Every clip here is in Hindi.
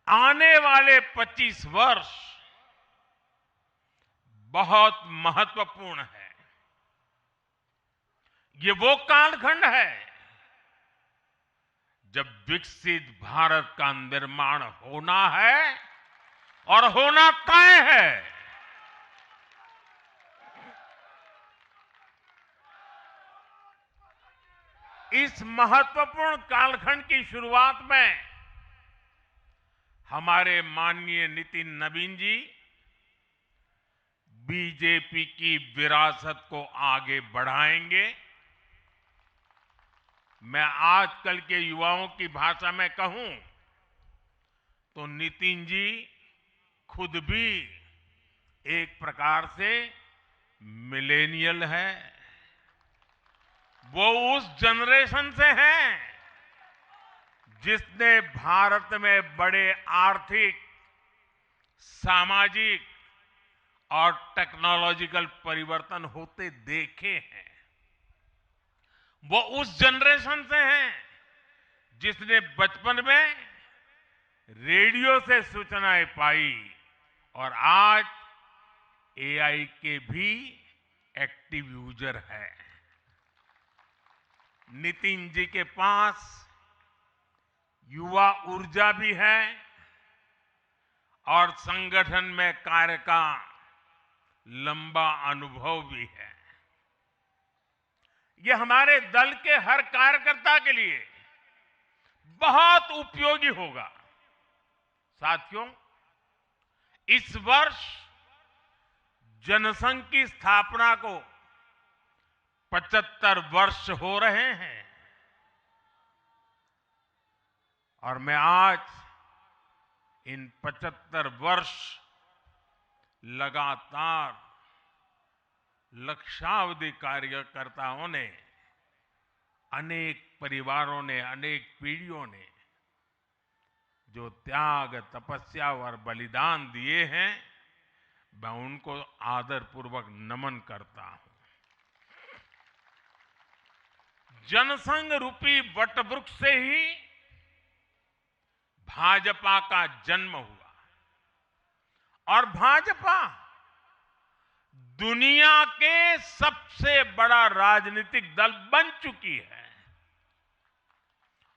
आने वाले 25 वर्ष बहुत महत्वपूर्ण है। ये वो कालखंड है जब विकसित भारत का निर्माण होना है और होना तय है। इस महत्वपूर्ण कालखंड की शुरुआत में हमारे माननीय नितिन नवीन जी बीजेपी की विरासत को आगे बढ़ाएंगे। मैं आजकल के युवाओं की भाषा में कहूं तो नितिन जी खुद भी एक प्रकार से मिलेनियल है। वो उस जनरेशन से हैं जिसने भारत में बड़े आर्थिक, सामाजिक और टेक्नोलॉजिकल परिवर्तन होते देखे हैं। वो उस जनरेशन से हैं जिसने बचपन में रेडियो से सूचनाएं पाई और आज एआई के भी एक्टिव यूजर है। नितिन जी के पास युवा ऊर्जा भी है और संगठन में कार्य का लंबा अनुभव भी है। ये हमारे दल के हर कार्यकर्ता के लिए बहुत उपयोगी होगा। साथियों, इस वर्ष जनसंघ की स्थापना को 75 वर्ष हो रहे हैं और मैं आज इन 75 वर्ष लगातार लक्षावधि कार्यकर्ताओं ने, अनेक परिवारों ने, अनेक पीढ़ियों ने जो त्याग, तपस्या और बलिदान दिए हैं, मैं उनको आदरपूर्वक नमन करता हूं। जनसंघ रूपी वटवृक्ष से ही भाजपा का जन्म हुआ और भाजपा दुनिया के सबसे बड़ा राजनीतिक दल बन चुकी है।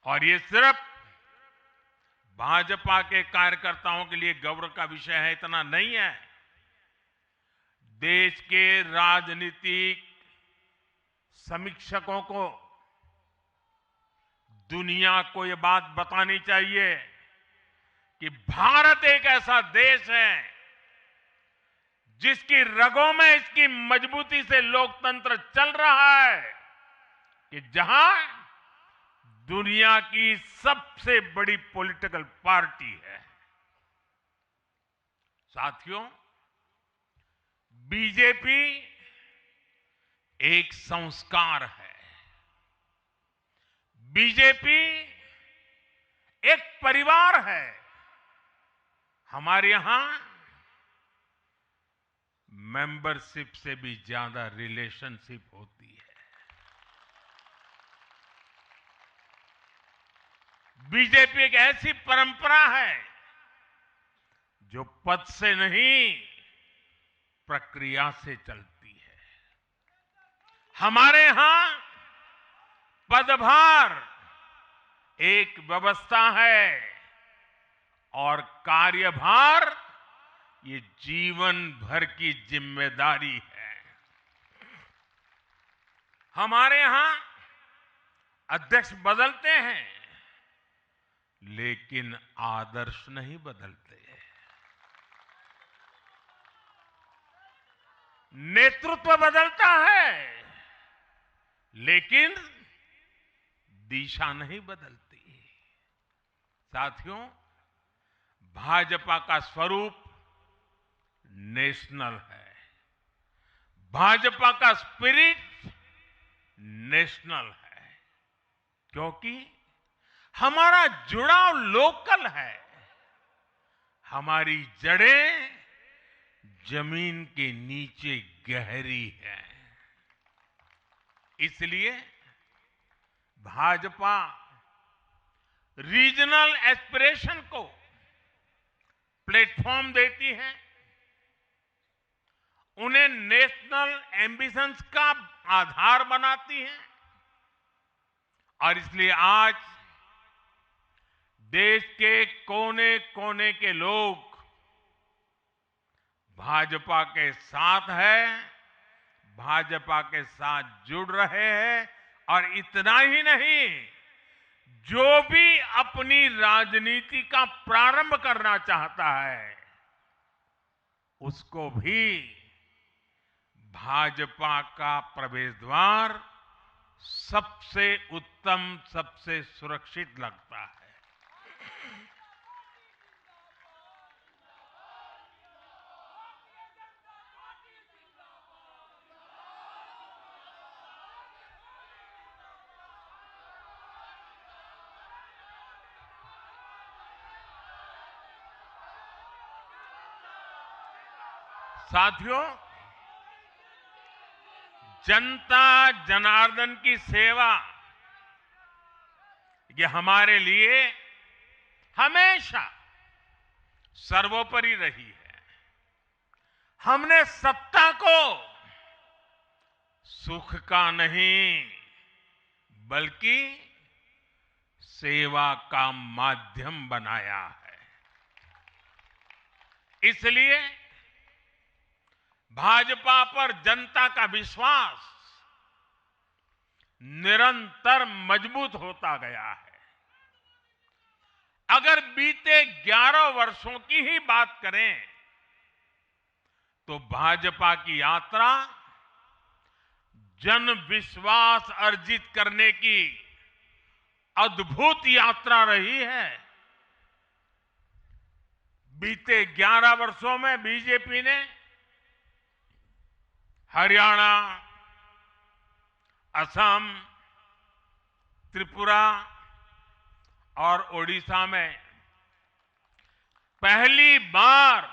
और ये सिर्फ भाजपा के कार्यकर्ताओं के लिए गौरव का विषय है इतना नहीं है। देश के राजनीतिक समीक्षकों को दुनिया को ये बात बतानी चाहिए कि भारत एक ऐसा देश है जिसकी रगों में इसकी मजबूती से लोकतंत्र चल रहा है, कि जहां दुनिया की सबसे बड़ी पॉलिटिकल पार्टी है। साथियों, बीजेपी एक संस्कार है। बीजेपी एक परिवार है। हमारे यहां मेंबरशिप से भी ज्यादा रिलेशनशिप होती है। बीजेपी एक ऐसी परंपरा है जो पद से नहीं, प्रक्रिया से चलती है। हमारे यहां पदभार एक व्यवस्था है और कार्यभार ये जीवन भर की जिम्मेदारी है। हमारे यहां अध्यक्ष बदलते हैं लेकिन आदर्श नहीं बदलते। नेतृत्व बदलता है लेकिन दिशा नहीं बदलती। साथियों, भाजपा का स्वरूप नेशनल है। भाजपा का स्पिरिट नेशनल है, क्योंकि हमारा जुड़ाव लोकल है। हमारी जड़ें जमीन के नीचे गहरी है। इसलिए भाजपा रीजनल एस्पिरेशन को प्लेटफॉर्म देती है, उन्हें नेशनल एम्बिशंस का आधार बनाती है। और इसलिए आज देश के कोने कोने के लोग भाजपा के साथ हैं, भाजपा के साथ जुड़ रहे हैं। और इतना ही नहीं, जो भी अपनी राजनीति का प्रारंभ करना चाहता है, उसको भी भाजपा का प्रवेश द्वार सबसे उत्तम, सबसे सुरक्षित लगता है। साथियों, जनता जनार्दन की सेवा ये हमारे लिए हमेशा सर्वोपरि रही है। हमने सत्ता को सुख का नहीं, बल्कि सेवा का माध्यम बनाया है। इसलिए भाजपा पर जनता का विश्वास निरंतर मजबूत होता गया है। अगर बीते 11 वर्षों की ही बात करें तो भाजपा की यात्रा जन विश्वास अर्जित करने की अद्भुत यात्रा रही है। बीते 11 वर्षों में बीजेपी ने हरियाणा, असम, त्रिपुरा और ओडिशा में पहली बार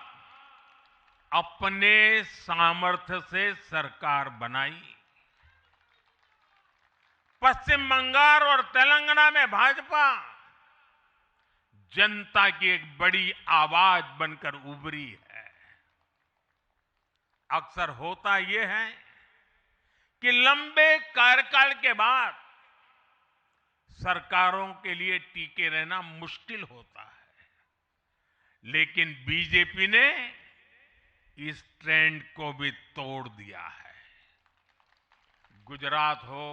अपने सामर्थ्य से सरकार बनाई। पश्चिम बंगाल और तेलंगाना में भाजपा जनता की एक बड़ी आवाज बनकर उभरी है। अक्सर होता यह है कि लंबे कार्यकाल के बाद सरकारों के लिए टिके रहना मुश्किल होता है, लेकिन बीजेपी ने इस ट्रेंड को भी तोड़ दिया है। गुजरात हो,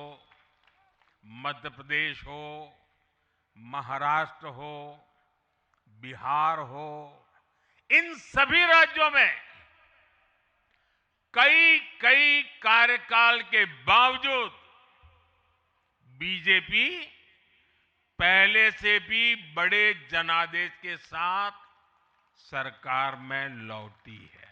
मध्य प्रदेश हो, महाराष्ट्र हो, बिहार हो, इन सभी राज्यों में कई कार्यकाल के बावजूद बीजेपी पहले से भी बड़े जनादेश के साथ सरकार में लौटी है।